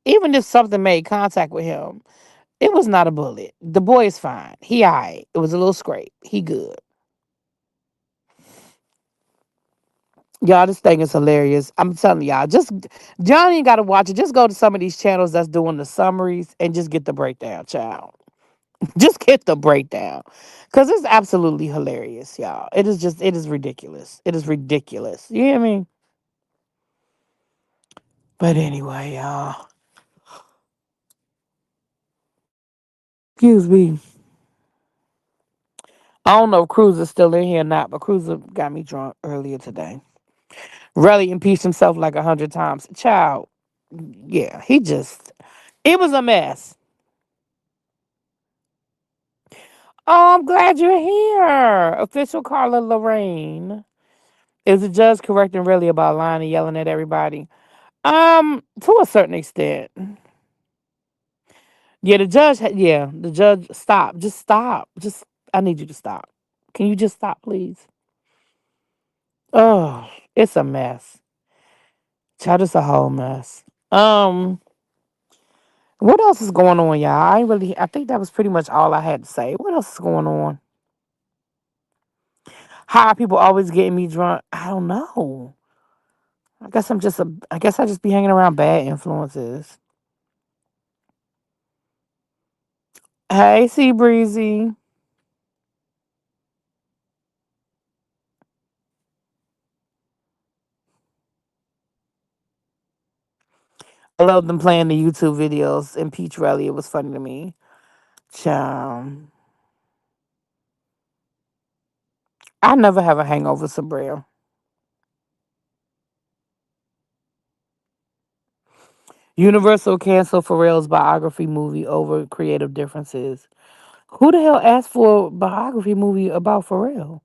even if something made contact with him, It was not a bullet. The boy is fine. He alright. It was a little scrape. He good. Y'all, this thing is hilarious. I'm telling y'all, just y'all ain't gotta watch it. Just go to some of these channels that's doing the summaries and just get the breakdown, child. Just get the breakdown. Cause it's absolutely hilarious, y'all. It is ridiculous. It is ridiculous. You hear me? But anyway, y'all. Excuse me. I don't know if Cruz is still in here or not, but Cruz got me drunk earlier today. Really impeached himself like 100 times. Child, yeah, it was a mess. Oh, I'm glad you're here. Official Carla Lorraine. Is the judge correcting really about lying and yelling at everybody? To a certain extent. Yeah, the judge, stop. Just stop. I need you to stop. Can you just stop, please? Oh, it's a mess. Child, it's a whole mess. What else is going on, y'all? I think that was pretty much all I had to say. What else is going on? How are people always getting me drunk? I don't know. I guess I just be hanging around bad influences. Hey, Sea Breezy. I love them playing the YouTube videos in Peach Rally. It was funny to me. Child. I never have a hangover, Sabrina. Universal canceled Pharrell's biography movie over creative differences. Who the hell asked for a biography movie about Pharrell?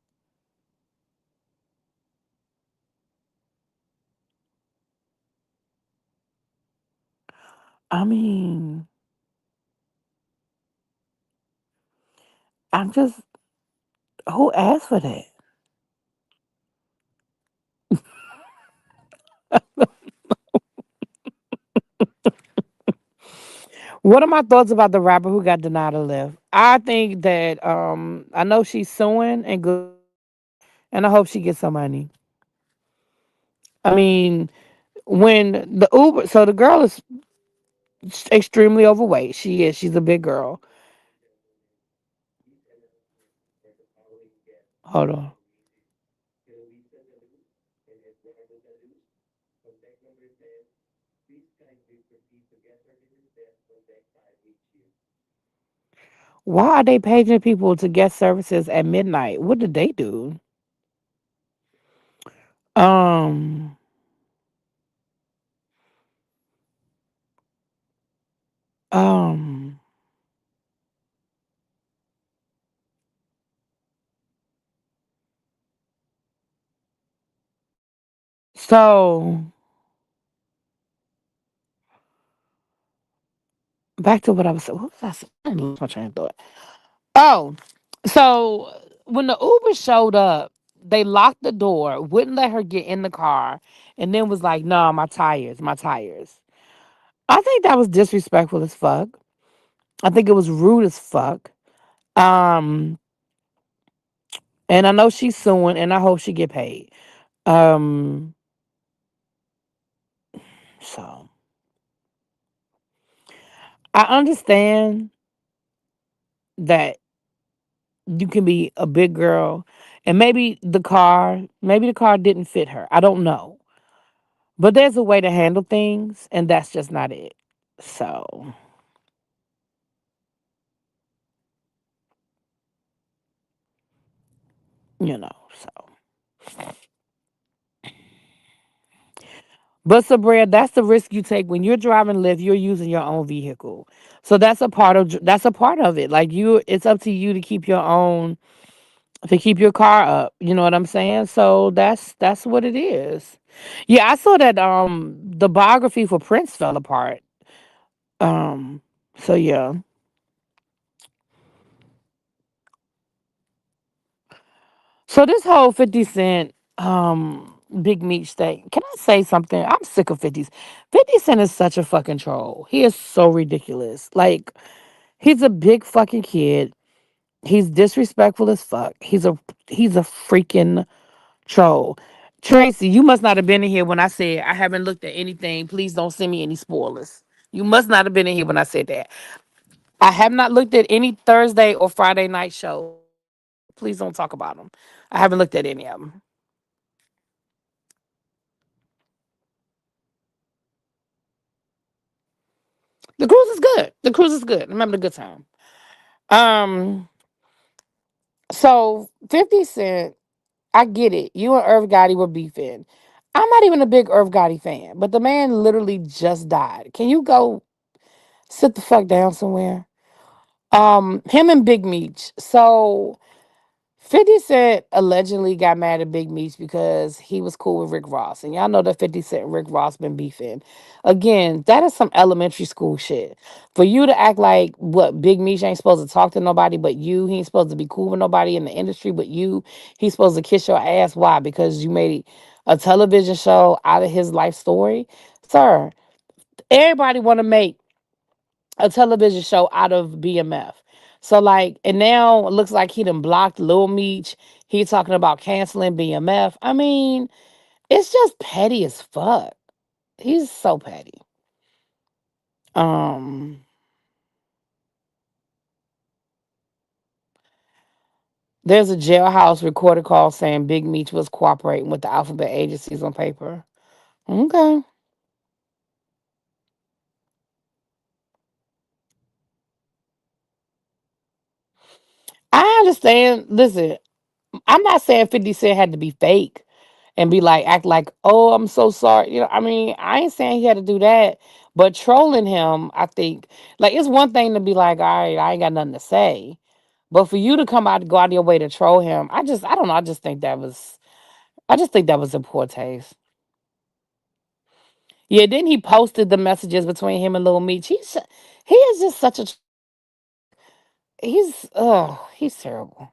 I mean, I'm just who asked for that? What are my thoughts about the rapper who got denied a lift? I think that I know she's suing and good, and I hope she gets some money. I mean, when the Uber, so the girl is extremely overweight. She's a big girl. Hold on. Why are they paging people to get services at midnight? What did they do? Um, um, so back to what I was saying. What was I saying? I lost my train of thought. Oh, so when the Uber showed up, they locked the door, wouldn't let her get in the car, and then was like, "No, my tires, my tires." I think that was disrespectful as fuck. I think it was rude as fuck. Um, and I know she's suing, and I hope she get paid. Um, so I understand that you can be a big girl, and maybe the car didn't fit her. I don't know, but there's a way to handle things, and that's just not it. So so. But Sabria, that's the risk you take when you're driving Lyft. You're using your own vehicle, so that's a part of it. Like it's up to you to keep your car up. You know what I'm saying? So that's what it is. Yeah, I saw that the biography for Prince fell apart. Um so yeah. So this whole 50 Cent big meat steak. Can I say something? I'm sick of 50. 50 Cent is such a fucking troll. He is so ridiculous. Like He's a big fucking kid. He's disrespectful as fuck. He's a freaking troll. Tracy, you must not have been in here when I said I haven't looked at anything. Please don't send me any spoilers. You must not have been in here when I said that. I have not looked at any Thursday or Friday night shows. Please don't talk about them. I haven't looked at any of them. The cruise is good. The cruise is good. I'm having a good time. Um, so 50 Cent, I get it. You and Irv Gotti were beefing. I'm not even a big Irv Gotti fan, but the man literally just died. Can you go sit the fuck down somewhere? Him and Big Meech. So 50 Cent allegedly got mad at Big Meech because he was cool with Rick Ross. And y'all know that 50 Cent and Rick Ross been beefing. Again, that is some elementary school shit. For you to act like what Big Meech ain't supposed to talk to nobody but you, he ain't supposed to be cool with nobody in the industry but you, he's supposed to kiss your ass. Why? Because you made a television show out of his life story? Sir, everybody want to make a television show out of BMF. So like, and now it looks like he done blocked Lil Meech. He talking about canceling BMF. I mean, it's just petty as fuck. He's so petty. Um, there's a jailhouse recorded call saying Big Meech was cooperating with the alphabet agencies on paper. Okay. I understand. Listen, I'm not saying 50 Cent had to be fake and be like, act like, oh, I'm so sorry. You know, I mean, I ain't saying he had to do that, but trolling him, I think, like, it's one thing to be like, all right, I ain't got nothing to say. But for you to come out, go out of your way to troll him, I don't know. I just think that was in poor taste. Yeah, then he posted the messages between him and Lil Meech. He is just such a, he's terrible.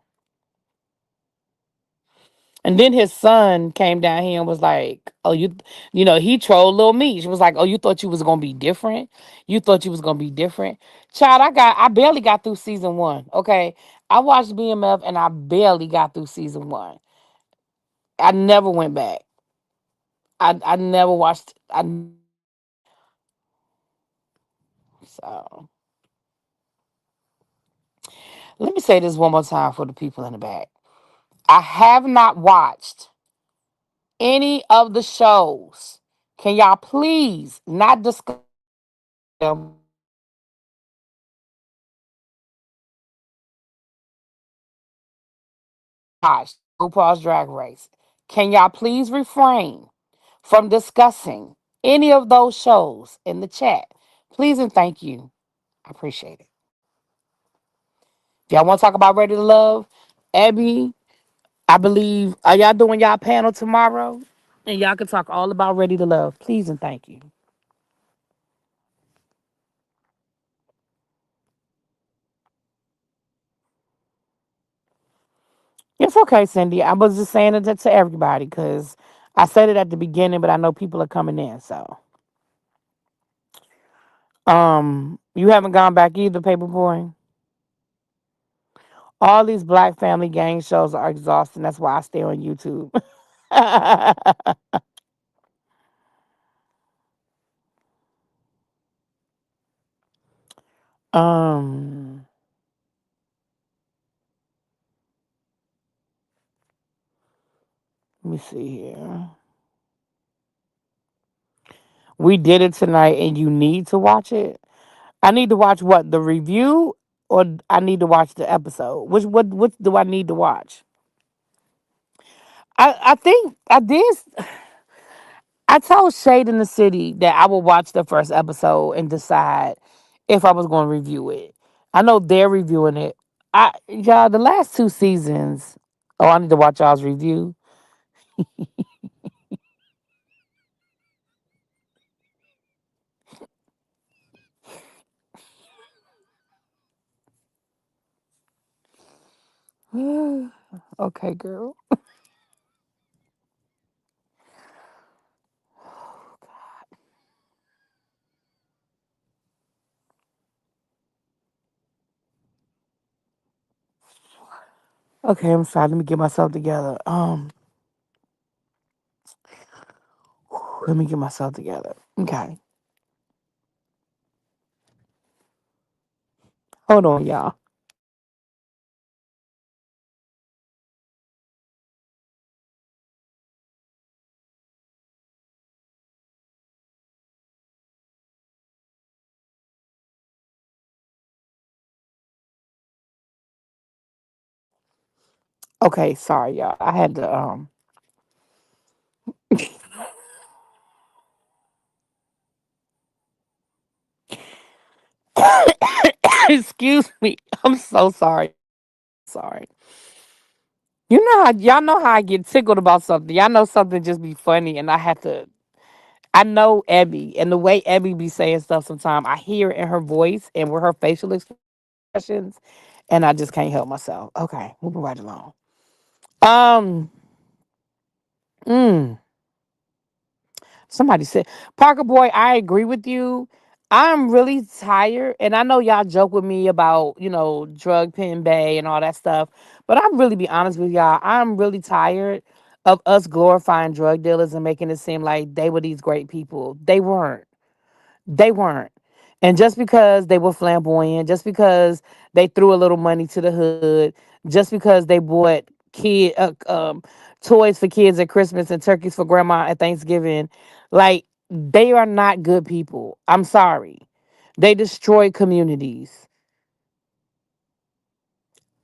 And then his son came down here and was like, "Oh, you know, he trolled Lil Meech. He was like, oh, you thought you was gonna be different? You thought you was gonna be different, child? I barely got through season one. Okay, I watched BMF and I barely got through season one. I never went back. I never watched. So let me say this one more time for the people in the back. I have not watched any of the shows. Can y'all please not discuss them? Gosh, RuPaul's Drag Race. Can y'all please refrain from discussing any of those shows in the chat? Please and thank you. I appreciate it. If y'all want to talk about Ready to Love, Abby, I believe, are y'all doing y'all panel tomorrow? And y'all can talk all about Ready to Love. Please and thank you. It's okay, Cindy. I was just saying it to everybody because I said it at the beginning, but I know people are coming in. So, you haven't gone back either, Paperboy. All these black family gang shows are exhausting. That's why I stay on YouTube. um, let me see here. We did it tonight, and you need to watch it. I need to watch what, the review, or I need to watch the episode. What do I need to watch? I think I did. I told Shade in the City that I would watch the first episode and decide if I was going to review it. I know they're reviewing it. Y'all, the last two seasons. Oh, I need to watch y'all's review. Okay, girl. Okay, I'm sorry. Let me get myself together. Let me get myself together. Okay, hold on, y'all. Okay, sorry, y'all. I had to excuse me. I'm so sorry. Sorry. You know how y'all know how I get tickled about something. Y'all know something just be funny, and I have to. I know Abby, and the way Abby be saying stuff sometimes, I hear it in her voice and with her facial expressions, and I just can't help myself. Okay, moving right along. Um, mm, Somebody said, Parker boy, I agree with you. I'm really tired, and I know y'all joke with me about drug pen bay and all that stuff, but I'm really be honest with y'all. I'm really tired of us glorifying drug dealers and making it seem like they were these great people. They weren't. They weren't. And just because they were flamboyant, just because they threw a little money to the hood, just because they bought toys for kids at Christmas and turkeys for grandma at Thanksgiving, like they are not good people. I'm sorry. They destroy communities.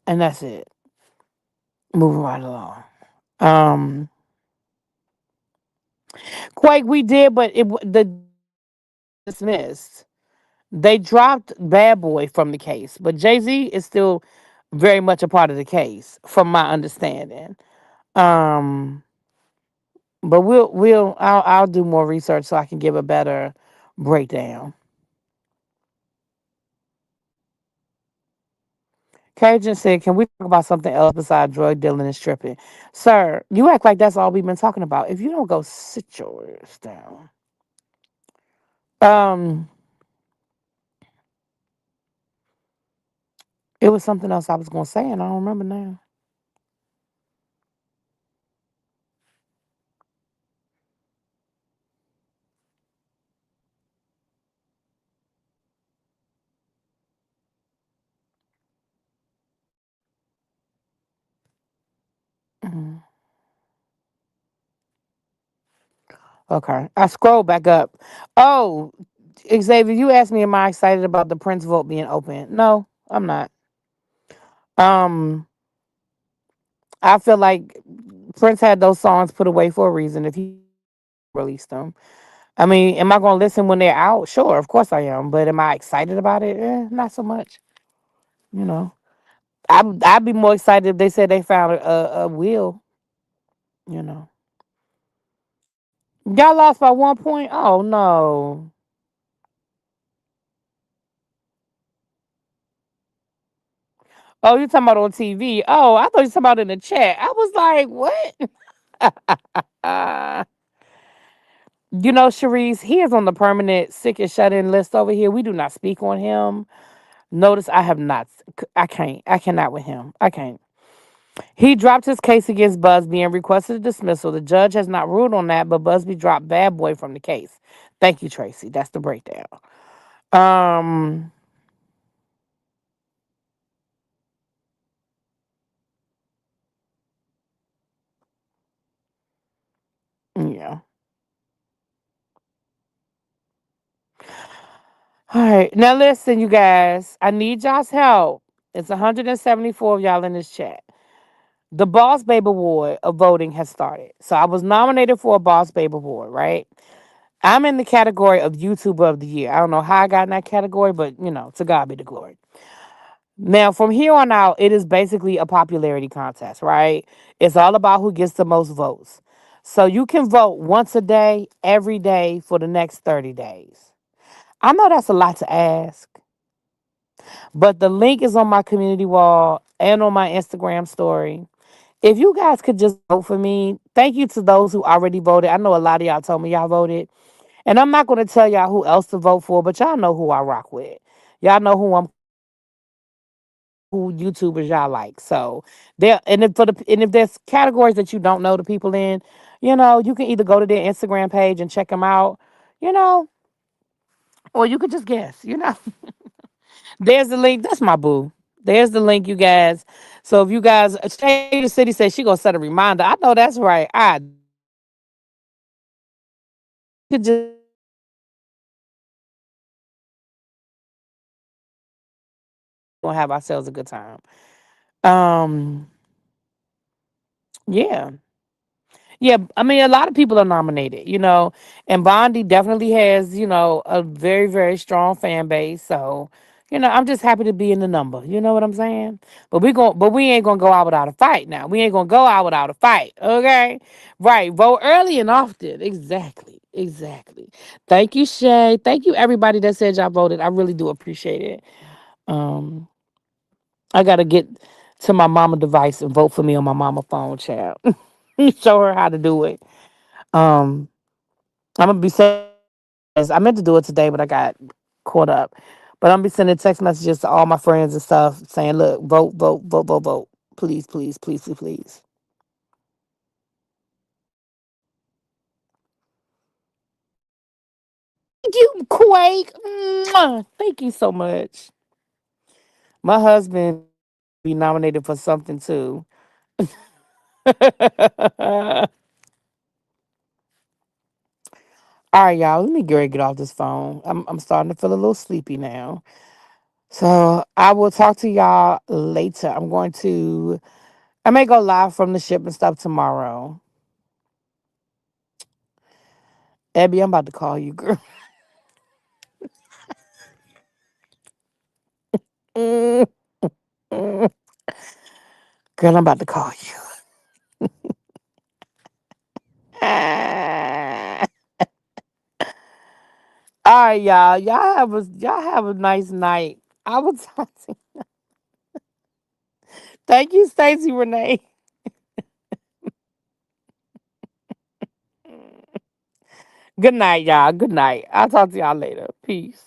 And that's it. Moving right along. Um Quake, we did, but the dismissed. They dropped Bad Boy from the case, but Jay Z is still very much a part of the case, from my understanding. Um, but I'll do more research so I can give a better breakdown. Cajun said, "Can we talk about something else besides drug dealing and stripping, sir? You act like that's all we've been talking about. If you don't go sit yours down." Um, it was something else I was gonna say, and I don't remember now. Mhm. Okay, I scroll back up. Oh, Xavier, you asked me, am I excited about the Prince vote being open? No, I'm not. Um, I feel like Prince had those songs put away for a reason. If he released them, I mean, am I going to listen when they're out? Sure, of course I am. But am I excited about it? Not so much. You know, I'd be more excited if they said they found a will. You know, y'all lost by 1 point. Oh no. Oh, you talking about on TV? Oh, I thought you talking about in the chat. I was like, what? Sharice, he is on the permanent sick and shut in list over here. We do not speak on him. Notice I have not. I can't. I cannot with him. I can't. He dropped his case against Busby and requested a dismissal. The judge has not ruled on that, but Busby dropped Bad Boy from the case. Thank you, Tracy. That's the breakdown. Um, yeah. All right. Now listen, you guys. I need y'all's help. It's 174 of y'all in this chat. The Boss Babe Award of voting has started. So I was nominated for a Boss Babe Award, right? I'm in the category of YouTuber of the Year. I don't know how I got in that category, but to God be the glory. Now, from here on out, it is basically a popularity contest, right? It's all about who gets the most votes. So you can vote once a day, every day for the next 30 days. I know that's a lot to ask, but the link is on my community wall and on my Instagram story. If you guys could just vote for me, thank you to those who already voted. I know a lot of y'all told me y'all voted. And I'm not going to tell y'all who else to vote for, but y'all know who I rock with. Y'all know who who YouTubers y'all like. So there, and if there's categories that you don't know the people in, you can either go to their Instagram page and check them out, you know, or you could just guess. There's the link. That's my boo. There's the link, you guys. So if you guys, Shay the City says she gonna set a reminder. I know that's right. I could just gonna have ourselves a good time. Um, yeah. Yeah, I mean, a lot of people are nominated, and Bondi definitely has a very, very strong fan base. So, I'm just happy to be in the number. You know what I'm saying? But we ain't gonna go out without a fight. Now we ain't gonna go out without a fight. Okay, right? Vote early and often. Exactly, exactly. Thank you, Shay. Thank you, everybody that said y'all voted. I really do appreciate it. Um, I gotta get to my mama device and vote for me on my mama phone, child. Show her how to do it. Um, I'm gonna be sending as I meant to do it today, but I got caught up. But I'm gonna be sending text messages to all my friends and stuff saying, "Look, vote, vote, vote, vote, vote, please, please, please, please, please." Thank you, Quake. Mwah. Thank you so much. My husband be nominated for something too. All right, y'all. Let me get off this phone. I'm starting to feel a little sleepy now. So I will talk to y'all later. I may go live from the ship and stuff tomorrow. Abby, I'm about to call you, girl. Mm, mm. Girl, I'm about to call you. Ah. All right, y'all. Y'all have a nice night. I will talk to you. Thank you, Stacey Renee. Good night, y'all. Good night. I'll talk to y'all later. Peace.